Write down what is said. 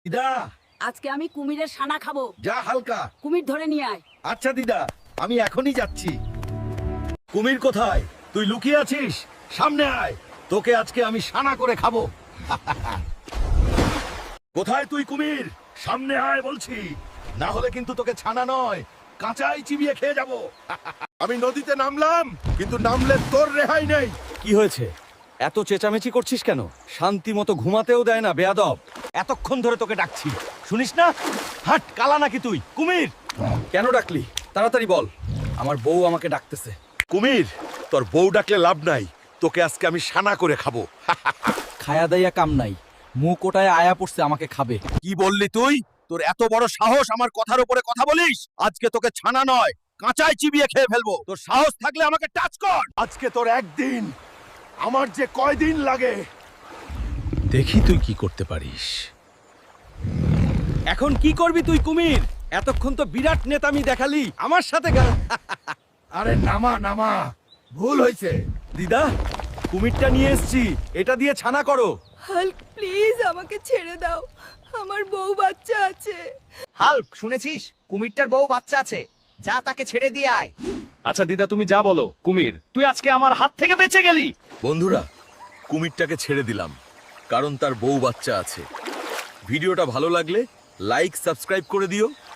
দিদা, আজকে আমি কুমিরের ছানা খাবো। যা হালকা। কুমির ধরে নিয়ে আয়। আচ্ছা দিদা, আমি এখনই যাচ্ছি। কুমির কোথায়? তুই লুকিয়ে আছিস? সামনে আয়, তোকে আজকে আমি সানা করে খাবো। কোথায় তুই কুমির? সামনে আয় বলছি, না হলে কিন্তু তোকে ছানা নয়, কাঁচাই চিবিয়ে খেয়ে যাব। আমি নদীতে নামলাম, কিন্তু নামলে তোর রেহাই নেই। কি হয়েছে? এত চেঁচামেচি করছিস কেন? শান্তি মতো ঘুমাতেও দেয় না বেয়াদব। এতক্ষণ ধরে তোকে ডাকছি, শুনিস না? হাট, কালা নাকি তুই? কুমির! কেন ডাকলি? তাড়াতাড়ি বল, আমার বউ আমাকে ডাকতেছে। কুমির, তোর বউ ডাকলে লাভ নাই, তোকে আজকে আমি সানা করে খাবো। খায়া দাইয়া কাম নাই, মুখ ওটায় আয়া পড়ছে আমাকে খাবে। কি বললি তুই? তোর এত বড় সাহস আমার কথার উপরে কথা বলিস? আজকে তোকে ছানা নয়, কাঁচাই চিবিয়ে খেয়ে ফেলবো। তোর সাহস থাকলে আমাকে টাচ কর। আজকে তোর একদিন, আমার যে কয়দিন লাগে। দেখি তুই কি করতে পারিস। এখন কি করবি তুই কুমির? এতক্ষণ তো বিরাট নেতামি দেখালি আমার সাথে। আরে নামা নামা, ভুল হয়েছে। দিদা, কুমিরটা নিয়ে এসছি, এটা দিয়ে ছানা করো। হাল্ক, প্লিজ আমাকে ছেড়ে দাও, আমার বউ বাচ্চা আছে। হাল্ক, শুনেছিস কুমিরটার বউ বাচ্চা আছে, যা তাকে ছেড়ে দিয়ে আয়। আচ্ছা দিদা, তুমি যা বলো। কুমির, তুই আজকে আমার হাত থেকে বেঁচে গেলি। বন্ধুরা, কুমিরটাকে ছেড়ে দিলাম, কারণ তার বউ বাচ্চা আছে। ভিডিওটা ভালো লাগলে লাইক সাবস্ক্রাইব করে দিও।